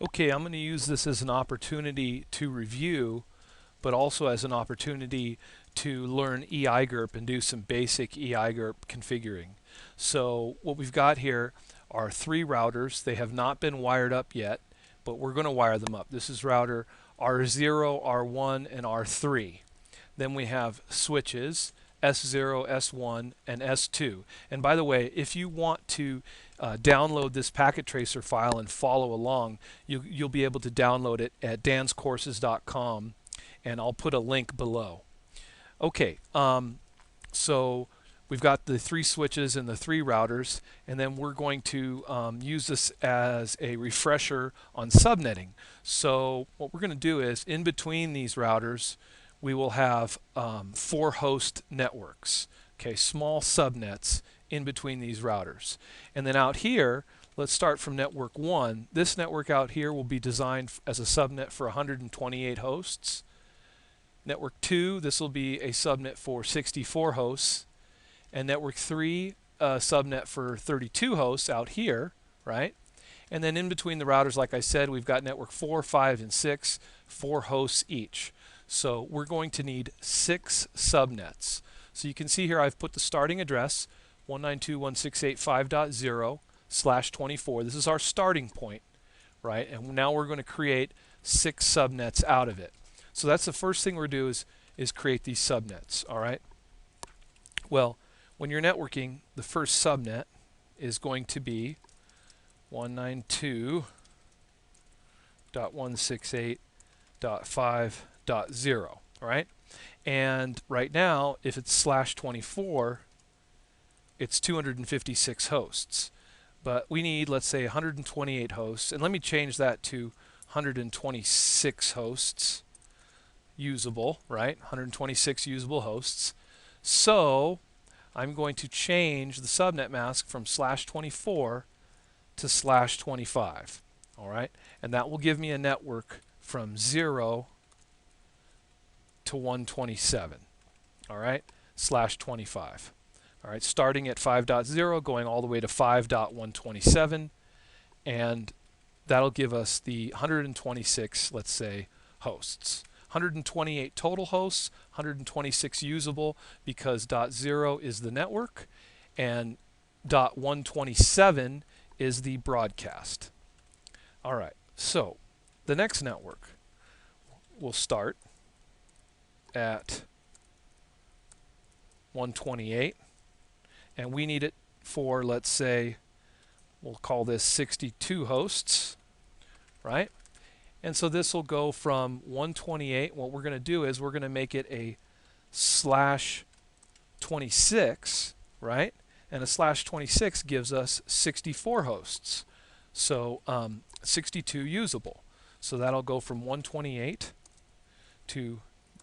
Okay, I'm going to use this as an opportunity to review, but also as an opportunity to learn EIGRP and do some basic EIGRP configuring. So what we've got here are three routers. They have not been wired up yet, but we're going to wire them up. This is router R0, R1, and R3. Then we have switches, S0, S1, and S2. And by the way, if you want to download this packet tracer file and follow along, you'll be able to download it at danscourses.com, and I'll put a link below. Okay, so we've got the three switches and the three routers, and then we're going to use this as a refresher on subnetting. So what we're going to do is, in between these routers, we will have 4 host networks, okay, small subnets in between these routers. And then out here, let's start from network 1. This network out here will be designed as a subnet for 128 hosts. Network 2, this will be a subnet for 64 hosts. And network 3, a subnet for 32 hosts out here, right? And then in between the routers, like I said, we've got network 4, 5, and 6, 4 hosts each. So we're going to need 6 subnets. So you can see here I've put the starting address, 192.168.5.0/24. This is our starting point, right? And now we're going to create 6 subnets out of it. So that's the first thing we're going to do is create these subnets, all right? Well, when you're networking, the first subnet is going to be 192.168.5.0, all right? And right now, if it's /24, it's 256 hosts. But we need, let's say, 128 hosts. And let me change that to 126 hosts usable, right? 126 usable hosts. So I'm going to change the subnet mask from /24 to /25, all right? And that will give me a network from 0 to 127, all right, /25. All right, starting at 5.0, going all the way to 5.127, and that'll give us the 126, let's say, hosts. 128 total hosts, 126 usable, because .0 is the network, and .127 is the broadcast. All right, so the next network will start at 128, and we need it for, let's say, we'll call this 62 hosts, right? And so this will go from 128. What we're going to do is we're going to make it a /26, right? And a /26 gives us 64 hosts. So 62 usable. So that'll go from 128 to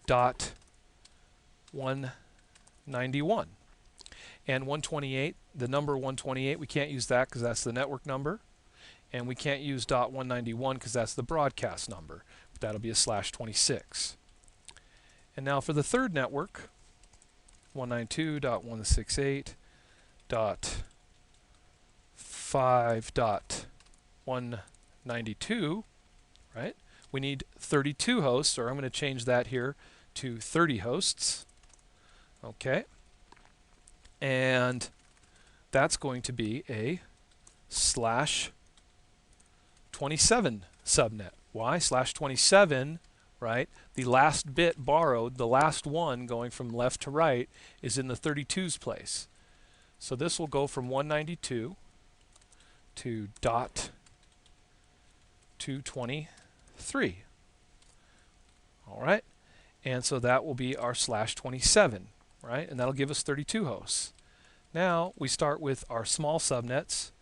.191. And 128, the number 128, we can't use that because that's the network number. And we can't use .191 because that's the broadcast number. But that'll be a /26. And now for the third network, 192.168.5.192, right? We need 32 hosts, or I'm going to change that here to 30 hosts. Okay. And that's going to be a /27 subnet. Why? /27, right? The last bit borrowed, the last one going from left to right, is in the 32's place. So this will go from 192 to .223. All right? And so that will be our /27, right? And that'll give us 32 hosts. Now we start with our small subnets,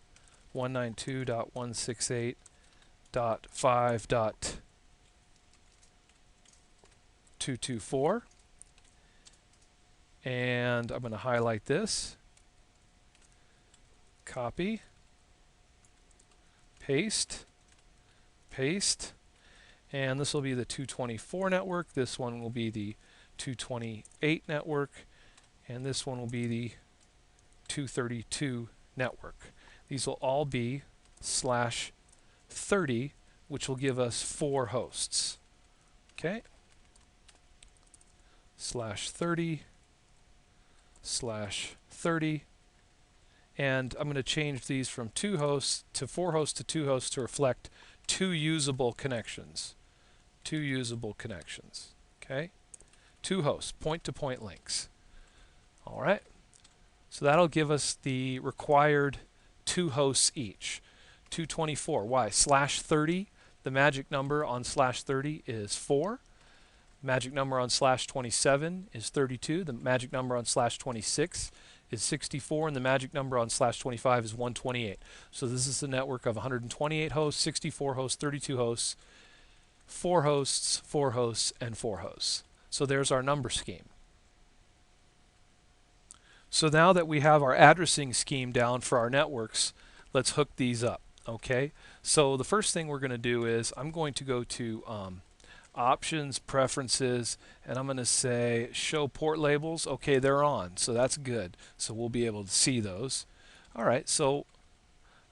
192.168.5.224. And I'm going to highlight this, copy, paste, paste, and this will be the 224 network. This one will be the 228 network, and this one will be the 232 network. These will all be /30 which will give us 4 hosts. Okay, /30/30, and I'm going to change these from 2 hosts to 4 hosts to 2 hosts to reflect 2 usable connections. 2 usable connections. Okay, 2 hosts, point-to-point links. All right, so that'll give us the required 2 hosts each. 224. Why? /30, the magic number on /30 is 4. Magic number on /27 is 32. The magic number on /26 is 64, and the magic number on /25 is 128. So this is a network of 128 hosts, 64 hosts, 32 hosts, 4 hosts, 4 hosts, and 4 hosts. So there's our number scheme. So now that we have our addressing scheme down for our networks, let's hook these up. Okay, so the first thing we're going to do is I'm going to go to Options, Preferences, and I'm going to say Show Port Labels. Okay, they're on, so that's good. So we'll be able to see those. All right, so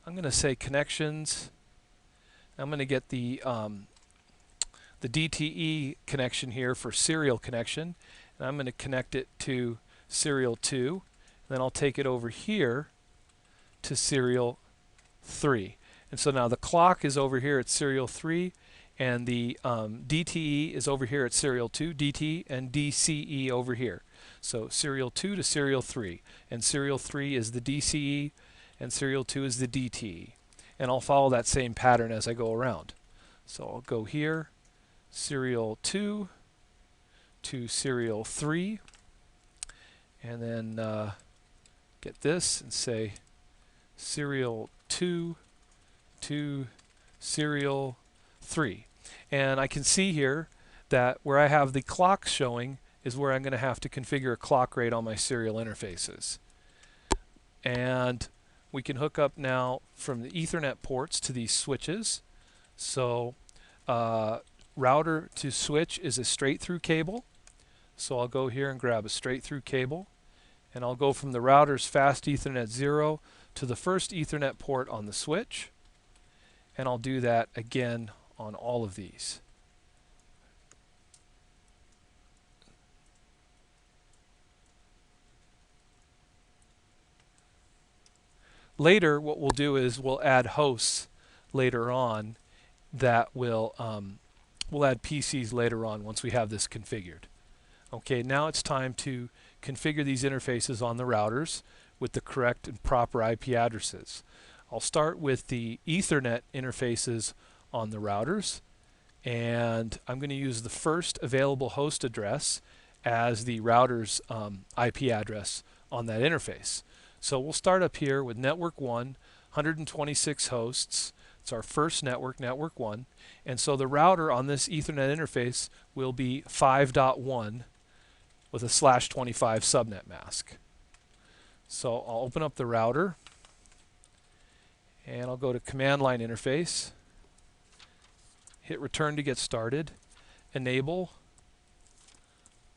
I'm going to say Connections. I'm going to get the DTE connection here for serial connection, and I'm going to connect it to serial 2. Then I'll take it over here to serial 3. And so now the clock is over here at serial 3, and the DTE is over here at serial 2, DT and DCE over here. So serial 2 to serial 3, and serial 3 is the DCE, and serial 2 is the DTE. And I'll follow that same pattern as I go around. So I'll go here, serial 2 to serial 3, and then get this and say serial 2 to serial 3. And I can see here that where I have the clock showing is where I'm going to have to configure a clock rate on my serial interfaces. And we can hook up now from the Ethernet ports to these switches. So router to switch is a straight through cable. So I'll go here and grab a straight through cable, and I'll go from the router's fast Ethernet 0 to the first Ethernet port on the switch, and I'll do that again on all of these. Later, what we'll do is we'll add hosts later on that will we'll add PCs later on once we have this configured. Okay, now it's time to configure these interfaces on the routers with the correct and proper IP addresses. I'll start with the Ethernet interfaces on the routers, and I'm going to use the first available host address as the router's IP address on that interface. So we'll start up here with network 1, 126 hosts. It's our first network, network 1. And so the router on this Ethernet interface will be 5.1 with a /25 subnet mask. So I'll open up the router, and I'll go to command line interface, hit return to get started, enable,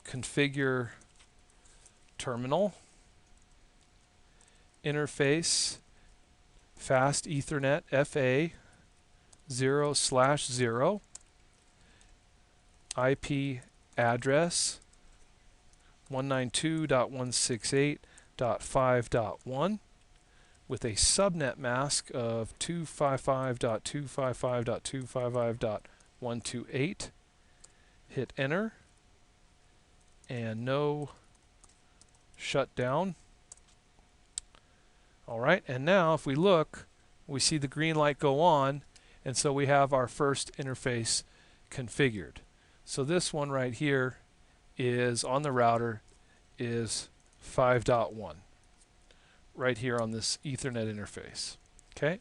configure terminal, interface, fast Ethernet FA 0/0, IP address 192.168.5.1 with a subnet mask of 255.255.255.128. Hit enter, and no shutdown. All right, and now if we look, we see the green light go on, and so we have our first interface configured. So this one right here is on the router is 5.1 right here on this Ethernet interface. Okay,